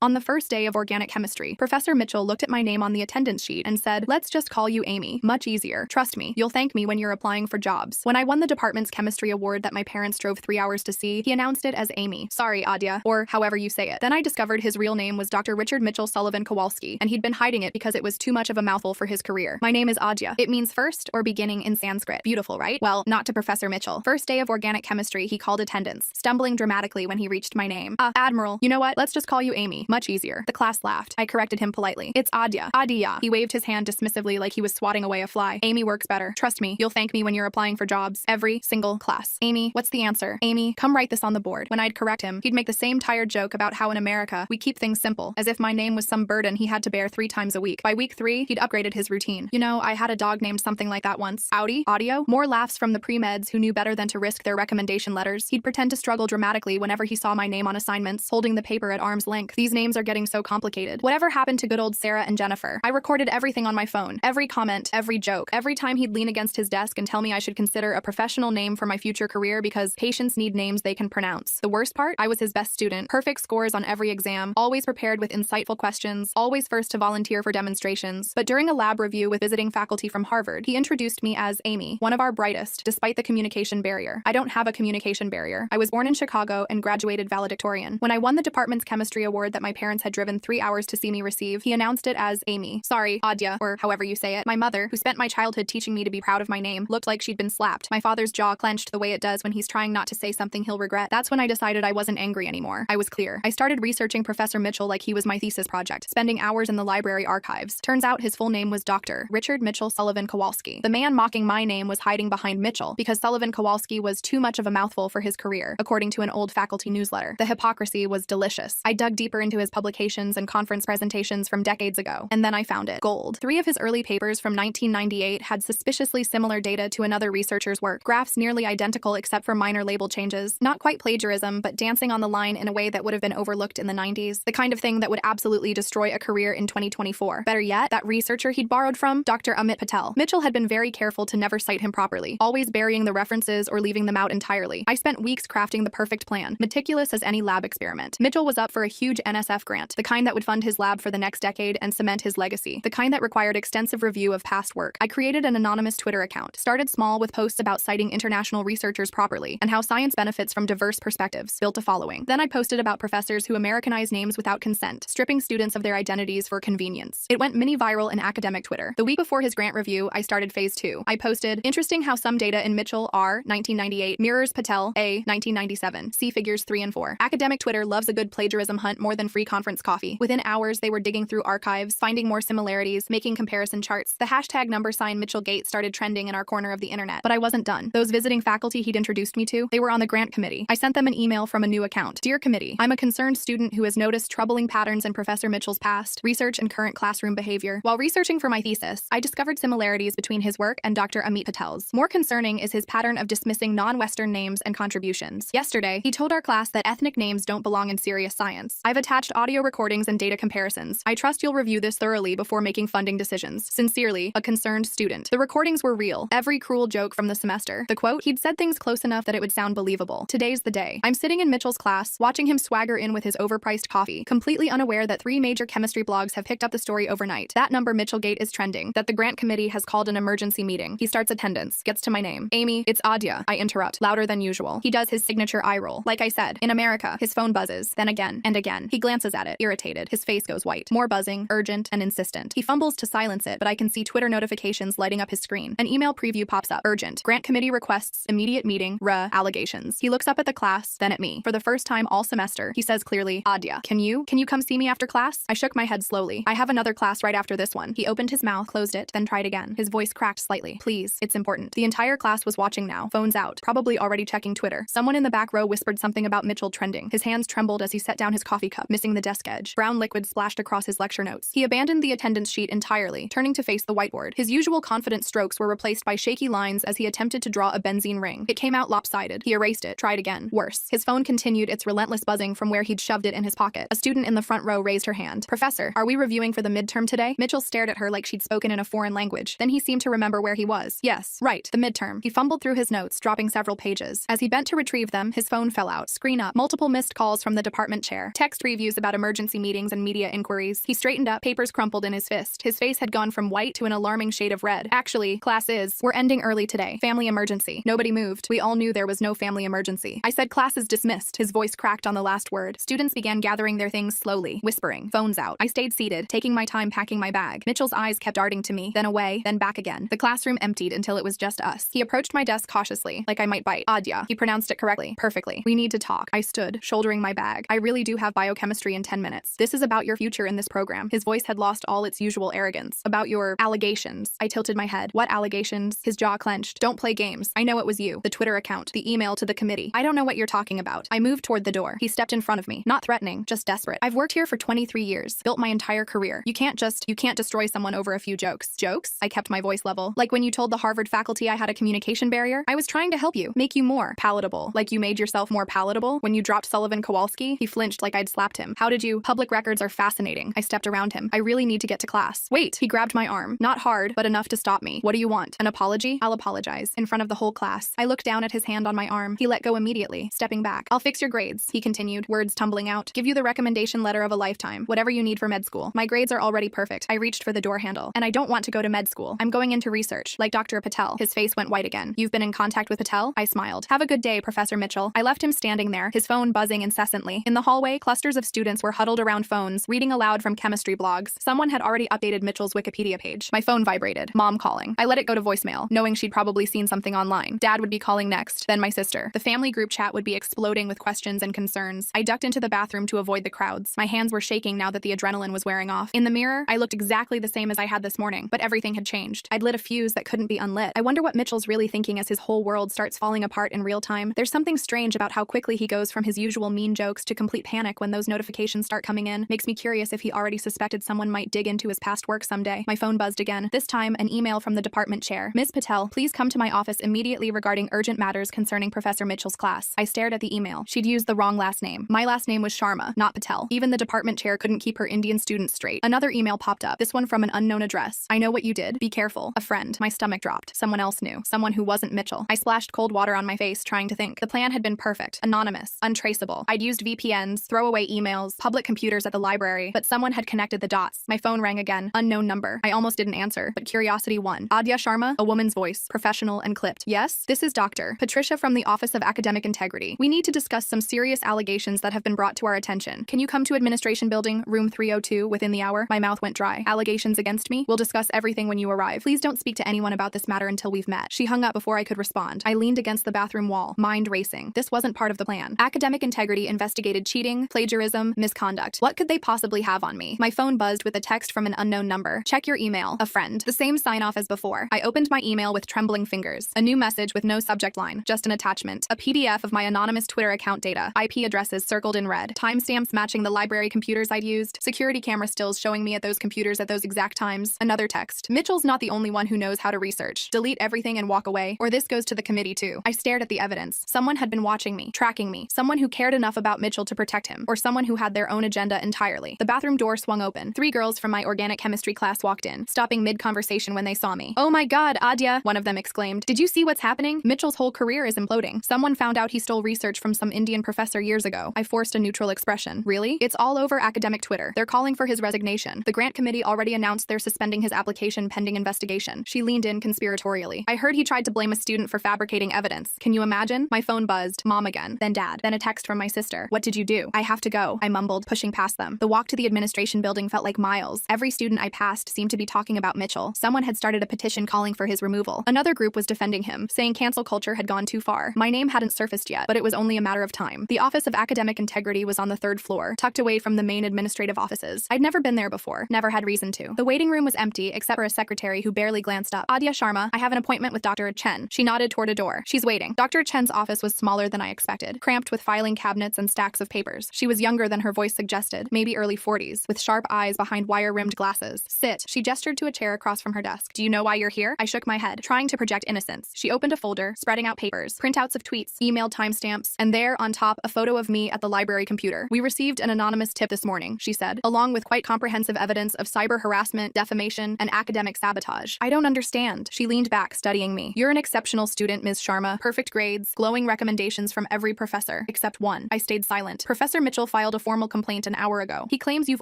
On the first day of organic chemistry, Professor Mitchell looked at my name on the attendance sheet and said, "Let's just call you Amy. Much easier. Trust me, you'll thank me when you're applying for jobs." When I won the department's chemistry award that my parents drove 3 hours to see, he announced it as Amy. Sorry, Adya, or however you say it. Then I discovered his real name was Dr. Richard Mitchell Sullivan Kowalski, and he'd been hiding it because it was too much of a mouthful for his career. My name is Adya. It means first or beginning in Sanskrit. Beautiful, right? Well, not to Professor Mitchell. First day of organic chemistry, he called attendance, stumbling dramatically when he reached my name. Admiral, you know what? Let's just call you Amy. Much easier. The class laughed. I corrected him politely. It's Adya. Adya. He waved his hand dismissively like he was swatting away a fly. Amy works better. Trust me, you'll thank me when you're applying for jobs. Every single class. Amy, what's the answer? Amy, come write this on the board. When I'd correct him, he'd make the same tired joke about how in America, we keep things simple, as if my name was some burden he had to bear 3 times a week. By week 3, he'd upgraded his routine. You know, I had a dog named something like that once. Audi? Audio? More laughs from the pre-meds who knew better than to risk their recommendation letters. He'd pretend to struggle dramatically whenever he saw my name on assignments, holding the paper at arm's length. These names are getting so complicated. Whatever happened to good old Sarah and Jennifer? I recorded everything on my phone. Every comment, every joke. Every time he'd lean against his desk and tell me I should consider a professional name for my future career because patients need names they can pronounce. The worst part? I was his best student. Perfect scores on every exam. Always prepared with insightful questions. Always first to volunteer for demonstrations. But during a lab review with visiting faculty from Harvard, he introduced me as Amy, one of our brightest, despite the communication barrier. I don't have a communication barrier. I was born in Chicago and graduated valedictorian. When I won the department's chemistry award that my parents had driven 3 hours to see me receive, he announced it as Amy. Sorry, Adya, or however you say it. My mother, who spent my childhood teaching me to be proud of my name, looked like she'd been slapped. My father's jaw clenched the way it does when he's trying not to say something he'll regret. That's when I decided I wasn't angry anymore. I was clear. I started researching Professor Mitchell like he was my thesis project, spending hours in the library archives. Turns out his full name was Dr. Richard Mitchell Sullivan Kowalski. The man mocking my name was hiding behind Mitchell because Sullivan Kowalski was too much of a mouthful for his career, according to an old faculty newsletter. The hypocrisy was delicious. I dug deeper into his publications and conference presentations from decades ago, and then I found it. Gold. 3 of his early papers from 1998 had suspiciously similar data to another researcher's work. Graphs nearly identical except for minor label changes. Not quite plagiarism, but dancing on the line in a way that would have been overlooked in the 90s. The kind of thing that would absolutely destroy a career in 2024. Better yet, that researcher he'd borrowed from, Dr. Amit Patel. Mitchell had been very careful to never cite him properly, always burying the references or leaving them out entirely. I spent weeks crafting the perfect plan, meticulous as any lab experiment. Mitchell was up for a huge NSF grant, the kind that would fund his lab for the next decade and cement his legacy, the kind that required extensive review of past work. I created an anonymous Twitter account, started small with posts about citing international researchers properly and how science benefits from diverse perspectives, built a following. Then I posted about professors who Americanize names without consent, stripping students of their identities for convenience. It went mini-viral in academic Twitter. The week before his grant review, I started phase 2. I posted, "Interesting how some data in Mitchell R. 1998 mirrors Patel A. 1997. See figures 3 and 4. Academic Twitter loves a good plagiarism hunt more than free conference coffee. Within hours, they were digging through archives, finding more similarities, making comparison charts. The hashtag #sign Mitchellgate started trending in our corner of the internet. But I wasn't done. Those visiting faculty he'd introduced me to, they were on the grant committee. I sent them an email from a new account. "Dear committee, I'm a concerned student who has noticed troubling patterns in Professor Mitchell's past, research, and current classroom behavior. While researching for my thesis, I discovered similarities between his work and Dr. Amit Patel's. More concerning is his pattern of dismissing non-Western names and contributions. Yesterday, he told our class that ethnic names don't belong in serious science. I've attached audio recordings and data comparisons. I trust you'll review this thoroughly before making funding decisions. Sincerely, a concerned student." The recordings were real. Every cruel joke from the semester. The quote, he'd said things close enough that it would sound believable. Today's the day. I'm sitting in Mitchell's class, watching him swagger in with his overpriced coffee, completely unaware that 3 major chemistry blogs have picked up the story overnight. That number Mitchellgate is trending, that the grant committee has called an emergency meeting. He starts attendance, gets to my name. "Amy, it's Adya." I interrupt, louder than usual. He does his signature eye roll. Like I said, in America, his phone buzzes, then again, and again. He glances at it, irritated. His face goes white. More buzzing, urgent, and insistent. He fumbles to silence it, but I can see Twitter notifications lighting up his screen. An email preview pops up. Urgent. Grant committee requests immediate meeting. Allegations. He looks up at the class, then at me. For the first time all semester, he says clearly, "Adya, can you come see me after class?" I shook my head slowly. "I have another class right after this one." He opened his mouth, closed it, then tried again. His voice cracked slightly. "Please, it's important." The entire class was watching now, phones out, probably already checking Twitter. Someone in the back row whispered something about Mitchell trending. His hands trembled as he set down his coffee cup, missing the desk edge. Brown liquid splashed across his lecture notes. He abandoned the attendance sheet entirely, turning to face the whiteboard. His usual confident strokes were replaced by shaky lines as he attempted to draw a benzene ring. It came out lopsided. He erased it, tried again. Worse. His phone continued its relentless buzzing from where he'd shoved it in his pocket. A student in the front row raised her hand. "Professor, are we reviewing for the midterm today?" Mitchell stared at her like she'd spoken in a foreign language. Then he seemed to remember where he was. "Yes, right, the midterm." He fumbled through his notes, dropping several pages. As he bent to retrieve them, his phone fell out. Screen up. Multiple missed calls from the department chair. Text reviews days about emergency meetings and media inquiries. He straightened up, papers crumpled in his fist. His face had gone from white to an alarming shade of red. Actually, class is. We're ending early today. Family emergency. Nobody moved. We all knew there was no family emergency. I said class is dismissed. His voice cracked on the last word. Students began gathering their things slowly, whispering, phones out. I stayed seated, taking my time packing my bag. Mitchell's eyes kept darting to me, then away, then back again. The classroom emptied until it was just us. He approached my desk cautiously, like I might bite. Adya. He pronounced it correctly. Perfectly. We need to talk. I stood, shouldering my bag. I really do have biochemistry in 10 minutes. This is about your future in this program. His voice had lost all its usual arrogance. About your allegations. I tilted my head. What allegations? His jaw clenched. Don't play games. I know it was you. The Twitter account. The email to the committee. I don't know what you're talking about. I moved toward the door. He stepped in front of me. Not threatening, just desperate. I've worked here for 23 years. Built my entire career. You can't destroy someone over a few jokes. Jokes? I kept my voice level. Like when you told the Harvard faculty I had a communication barrier? I was trying to help you. Make you more palatable. Like you made yourself more palatable when you dropped Sullivan Kowalski? He flinched like I'd slapped him. How did you? Public records are fascinating. I stepped around him. I really need to get to class. Wait. He grabbed my arm. Not hard, but enough to stop me. What do you want? An apology? I'll apologize. In front of the whole class. I looked down at his hand on my arm. He let go immediately, stepping back. I'll fix your grades, he continued, words tumbling out. Give you the recommendation letter of a lifetime. Whatever you need for med school. My grades are already perfect. I reached for the door handle. And I don't want to go to med school. I'm going into research, like Dr. Patel. His face went white again. You've been in contact with Patel? I smiled. Have a good day, Professor Mitchell. I left him standing there, his phone buzzing incessantly. In the hallway, clusters of students were huddled around phones, reading aloud from chemistry blogs. Someone had already updated Mitchell's Wikipedia page. My phone vibrated. Mom calling. I let it go to voicemail, knowing she'd probably seen something online. Dad would be calling next, then my sister. The family group chat would be exploding with questions and concerns. I ducked into the bathroom to avoid the crowds. My hands were shaking now that the adrenaline was wearing off. In the mirror, I looked exactly the same as I had this morning, but everything had changed. I'd lit a fuse that couldn't be unlit. I wonder what Mitchell's really thinking as his whole world starts falling apart in real time. There's something strange about how quickly he goes from his usual mean jokes to complete panic when those notifications start coming in. Makes me curious if he already suspected someone might dig into his past work someday. My phone buzzed again. This time, an email from the department chair. Ms. Patel, please come to my office immediately regarding urgent matters concerning Professor Mitchell's class. I stared at the email. She'd used the wrong last name. My last name was Sharma, not Patel. Even the department chair couldn't keep her Indian student straight. Another email popped up, this one from an unknown address. I know what you did. Be careful. A friend. My stomach dropped. Someone else knew. Someone who wasn't Mitchell. I splashed cold water on my face, trying to think. The plan had been perfect. Anonymous. Untraceable. I'd used VPNs, throwaway emails, public computers at the library, but someone had connected the dots. My phone rang again. Unknown number. I almost didn't answer, but curiosity won. Adya Sharma? A woman's voice. Professional and clipped. Yes? This is Dr. Patricia from the Office of Academic Integrity. We need to discuss some serious allegations that have been brought to our attention. Can you come to Administration Building, room 302, within the hour? My mouth went dry. Allegations against me? We'll discuss everything when you arrive. Please don't speak to anyone about this matter until we've met. She hung up before I could respond. I leaned against the bathroom wall, mind racing. This wasn't part of the plan. Academic Integrity investigated cheating, plagiarism, misconduct. What could they possibly have on me? My phone buzzed with a text from an unknown number. Check your email. A friend. The same sign-off as before. I opened my email with trembling fingers. A new message with no subject line, just an attachment. A PDF of my anonymous Twitter account data. IP addresses circled in red. Timestamps matching the library computers I'd used. Security camera stills showing me at those computers at those exact times. Another text. Mitchell's not the only one who knows how to research. Delete everything and walk away, or this goes to the committee too. I stared at the evidence. Someone had been watching me, tracking me. Someone who cared enough about Mitchell to protect him, or someone who had their own agenda entirely. The bathroom door swung open. 3 girls from my organic chemistry class walked in, stopping mid-conversation when they saw me. Oh my god, Adya, one of them exclaimed. Did you see what's happening? Mitchell's whole career is imploding. Someone found out he stole research from some Indian professor years ago. I forced a neutral expression. Really? It's all over academic Twitter. They're calling for his resignation. The grant committee already announced they're suspending his application pending investigation. She leaned in conspiratorially. I heard he tried to blame a student for fabricating evidence. Can you imagine? My phone buzzed. Mom again. Then Dad. Then a text from my sister. What did you do? I have to go, I mumbled, pushing past them. The walk to the administration building felt like miles. Every student I passed seemed to be talking about Mitchell. Someone had started a petition calling for his removal. Another group was defending him, saying cancel culture had gone too far. My name hadn't surfaced yet, but it was only a matter of time. The Office of Academic Integrity was on the 3rd floor, tucked away from the main administrative offices. I'd never been there before, never had reason to. The waiting room was empty, except for a secretary who barely glanced up. Adya Sharma, I have an appointment with Dr. Chen. She nodded toward a door. She's waiting. Dr. Chen's office was smaller than I expected, cramped with filing cabinets and stacks of papers. She was younger than her voice suggested, maybe early 40s, with sharp eyes behind wire-rimmed glasses. Sit. She gestured to a chair across from her desk. Do you know why you're here? I shook my head, trying to project innocence. She opened a folder, spreading out papers, printouts of tweets, emailed timestamps, and there, on top, a photo of me at the library computer. We received an anonymous tip this morning, she said, along with quite comprehensive evidence of cyber harassment, defamation, and academic sabotage. I don't understand. She leaned back, studying me. You're an exceptional student, Ms. Sharma. Perfect grades, glowing recommendations from every professor, except one. I stayed silent. Professor Mitchell filed filed a formal complaint an hour ago. He claims you've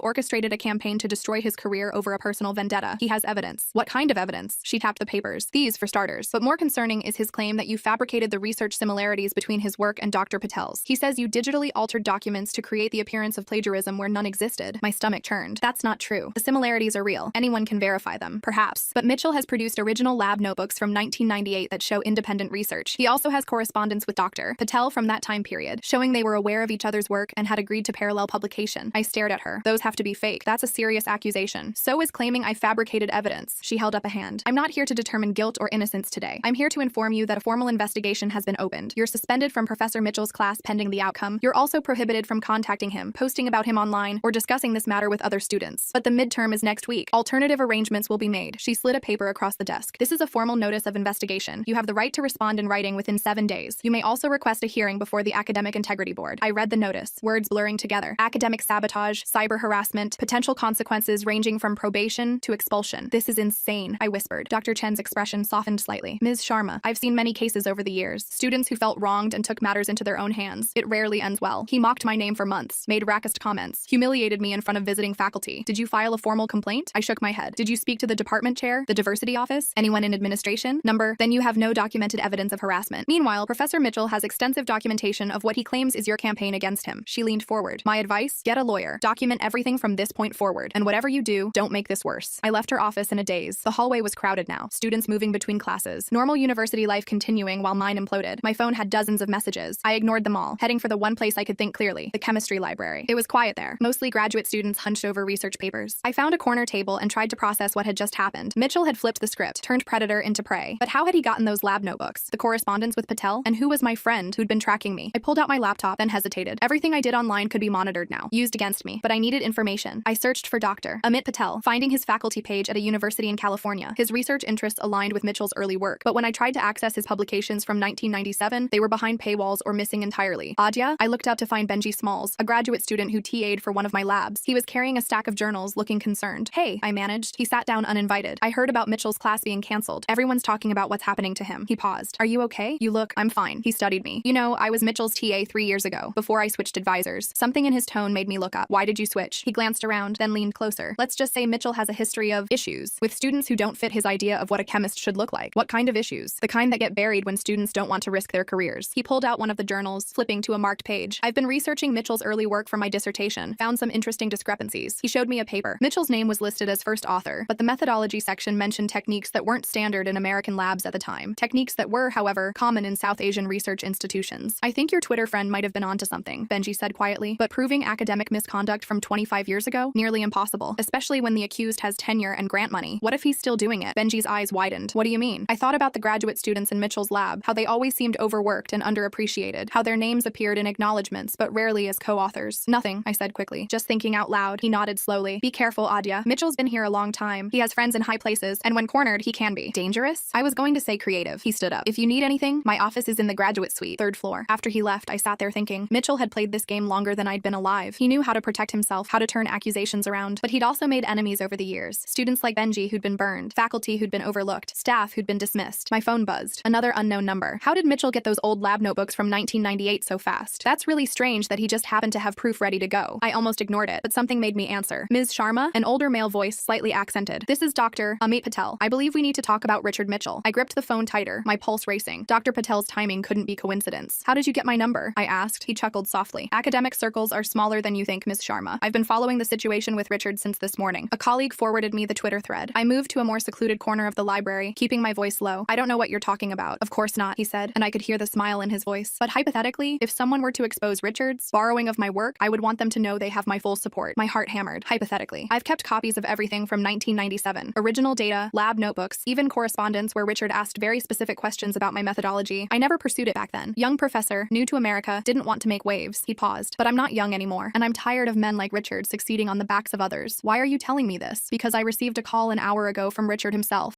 orchestrated a campaign to destroy his career over a personal vendetta. He has evidence. What kind of evidence? She tapped the papers. These, for starters. But more concerning is his claim that you fabricated the research similarities between his work and Dr. Patel's. He says you digitally altered documents to create the appearance of plagiarism where none existed. My stomach churned. That's not true. The similarities are real. Anyone can verify them. Perhaps. But Mitchell has produced original lab notebooks from 1998 that show independent research. He also has correspondence with Dr. Patel from that time period, showing they were aware of each other's work and had agreed to parallel publication. I stared at her. Those have to be fake. That's a serious accusation. So is claiming I fabricated evidence. She held up a hand. I'm not here to determine guilt or innocence today. I'm here to inform you that a formal investigation has been opened. You're suspended from Professor Mitchell's class pending the outcome. You're also prohibited from contacting him, posting about him online, or discussing this matter with other students. But the midterm is next week. Alternative arrangements will be made. She slid a paper across the desk. This is a formal notice of investigation. You have the right to respond in writing within 7 days. You may also request a hearing before the Academic Integrity Board. I read the notice, words blurring together. Academic sabotage, cyber harassment, potential consequences ranging from probation to expulsion. This is insane, I whispered. Dr. Chen's expression softened slightly. Ms. Sharma, I've seen many cases over the years. Students who felt wronged and took matters into their own hands. It rarely ends well. He mocked my name for months, made racist comments, humiliated me in front of visiting faculty. Did you file a formal complaint? I shook my head. Did you speak to the department chair, the diversity office, anyone in administration? Number, then you have no documented evidence of harassment. Meanwhile, Professor Mitchell has extensive documentation of what he claims is your campaign against him. She leaned forward. My advice? Get a lawyer. Document everything from this point forward. And whatever you do, don't make this worse. I left her office in a daze. The hallway was crowded now. Students moving between classes. Normal university life continuing while mine imploded. My phone had dozens of messages. I ignored them all, heading for the one place I could think clearly, the chemistry library. It was quiet there. Mostly graduate students hunched over research papers. I found a corner table and tried to process what had just happened. Mitchell had flipped the script, turned predator into prey. But how had he gotten those lab notebooks? The correspondence with Patel? And who was my friend who'd been tracking me? I pulled out my laptop, then hesitated. Everything I did online could be monitored now, used against me. But I needed information. I searched for Dr. Amit Patel, finding his faculty page at a university in California. His research interests aligned with Mitchell's early work. But when I tried to access his publications from 1997, they were behind paywalls or missing entirely. Adya? I looked up to find Benji Smalls, a graduate student who TA'd for one of my labs. He was carrying a stack of journals, looking concerned. Hey, I managed. He sat down uninvited. I heard about Mitchell's class being canceled. Everyone's talking about what's happening to him. He paused. Are you okay? You look. I'm fine. He studied me. You know, I was Mitchell's TA 3 years ago, before I switched advisors. Something in his tone made me look up. Why did you switch? He glanced around, then leaned closer. Let's just say Mitchell has a history of issues with students who don't fit his idea of what a chemist should look like. What kind of issues? The kind that get buried when students don't want to risk their careers. He pulled out one of the journals, flipping to a marked page. I've been researching Mitchell's early work for my dissertation, found some interesting discrepancies. He showed me a paper. Mitchell's name was listed as first author, but the methodology section mentioned techniques that weren't standard in American labs at the time. Techniques that were, however, common in South Asian research institutions. I think your Twitter friend might have been onto something, Benji said quietly, but proving academic misconduct from 25 years ago? Nearly impossible, especially when the accused has tenure and grant money. What if he's still doing it? Benji's eyes widened. What do you mean? I thought about the graduate students in Mitchell's lab, how they always seemed overworked and underappreciated, how their names appeared in acknowledgments, but rarely as co-authors. Nothing, I said quickly, just thinking out loud. He nodded slowly. Be careful, Adya. Mitchell's been here a long time. He has friends in high places, and when cornered, he can be dangerous. I was going to say creative. He stood up. If you need anything, my office is in the graduate suite, 3rd floor. After he left, I sat there thinking, Mitchell had played this game longer than I'd been alive. He knew how to protect himself, how to turn accusations around, but he'd also made enemies over the years. Students like Benji who'd been burned, faculty who'd been overlooked, staff who'd been dismissed. My phone buzzed. Another unknown number. How did Mitchell get those old lab notebooks from 1998 so fast? That's really strange that he just happened to have proof ready to go. I almost ignored it, but something made me answer. Ms. Sharma, an older male voice, slightly accented. This is Dr. Amit Patel. I believe we need to talk about Richard Mitchell. I gripped the phone tighter, my pulse racing. Dr. Patel's timing couldn't be coincidence. How did you get my number? I asked. He chuckled softly. Academic circles are smaller than you think, Ms. Sharma. I've been following the situation with Richard since this morning. A colleague forwarded me the Twitter thread. I moved to a more secluded corner of the library, keeping my voice low. I don't know what you're talking about. Of course not, he said, and I could hear the smile in his voice. But hypothetically, if someone were to expose Richard's borrowing of my work, I would want them to know they have my full support. My heart hammered. Hypothetically. I've kept copies of everything from 1997. Original data, lab notebooks, even correspondence where Richard asked very specific questions about my methodology. I never pursued it back then. Young professor, new to America, didn't want to make waves. He paused. But I'm not young anymore, and I'm tired of men like Richard succeeding on the backs of others. Why are you telling me this? Because I received a call an hour ago from Richard himself.